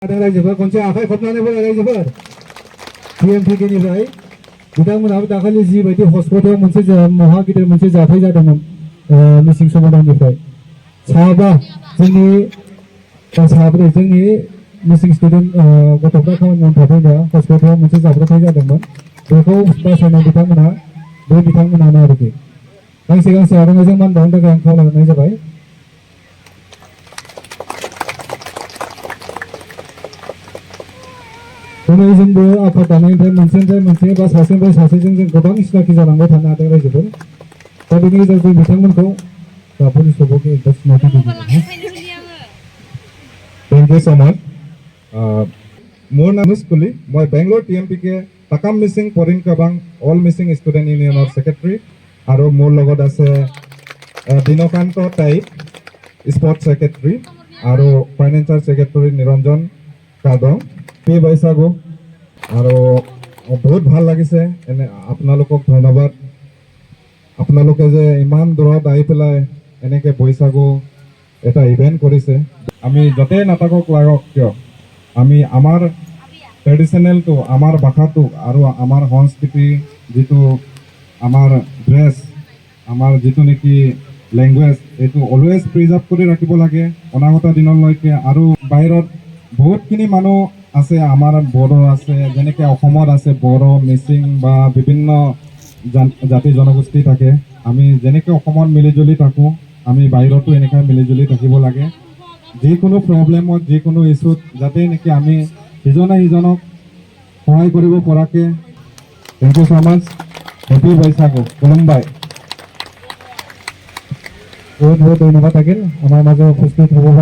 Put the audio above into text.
रायजोफोर खनसे आखाइ खबनानै बर' रायजोफोर TMPKनिफ्राय बिथांमोनहाबो दाखालि जिबायदि हस्पिटालाव मोनसे महा गिदिर मोनसे जाथाय जादोंमोन मिसिं समुदायनिफ्राय साब्रै जोंनि मिसिं स्टुडेन्ट गथ'फ्रा खामानि मावनो थाफैग्रा हस्पिटालाव मोनसे जाब्रबथाय जादोंमोन बेखौ बासायनाय बिथांमोनानो आरोखि गांसे गांसे आर'नाइजों मान बावनो थाखाय आं खावलायहरनाय जाबाय। दिनै जोंबो आफाद दानायनिफ्राय मोनसेनिफ्राय मोनसे बा सासेनिफ्राय सासेजों जों गोबां सिनाखि जालांबाय थानो हादों रायजोफोर दा बेनि गेजेराव जों बिथांमोनखौ पुलिस सबके एकदा सिनायथि होयो। Thank you so much. মোৰ নাম স্কুলি মই বেংগলোৰ TMPK Takam Mising Porin Kebang all Mising student ইউনিয়নৰ সেক্ৰেটাৰী আৰু মোৰ লগত আছে দিনকান্ত টাইপ স্পৰ্টছ সেক্ৰেটাৰী আৰু ফাইনেন্সিয়েল সেক্ৰেটাৰী নিৰঞ্জন কাদং পি বৈশাগু আৰু বহুত ভাল লাগিছে এনে আপোনালোকক ধন্যবাদ আপোনালোকে যে ইমান দূৰত আহি পেলাই এনেকে বৈশাগু এটা ইভেন্ট কৰিছে আমি য'তেই নাথাকক লাগক কিয় আমি আমাৰ ট্ৰেডিশ্যনেলটো আমাৰ ভাষাটো আৰু আমাৰ সংস্কৃতি যিটো আমাৰ ড্ৰেছ আমাৰ যিটো নেকি লেংগুৱেজ এইটো অলৱেজ প্ৰিজাৰ্ভ কৰি ৰাখিব লাগে অনাগত দিনলৈকে আৰু বাহিৰত বহুতখিনি মানুহ আছে আমাৰ বড়ো আছে যেনেকৈ অসমত আছে বড়ো মিচিং বা বিভিন্ন জাতি জনগোষ্ঠী থাকে আমি যেনেকৈ অসমত মিলিজুলি থাকোঁ আমি বাহিৰতো এনেকৈ মিলিজুলি থাকিব লাগে যিকোনো প্ৰব্লেমত যিকোনো ইছ্যুত যাতে নেকি আমি ইজনে সিজনক সহায় কৰিব পৰাকৈ thank you so' much happy Baishagu খুলুমবাই বহুত বহুত ধন্যবাদ থাকিল আমাৰ মাজত উপস্থিত হ'ব।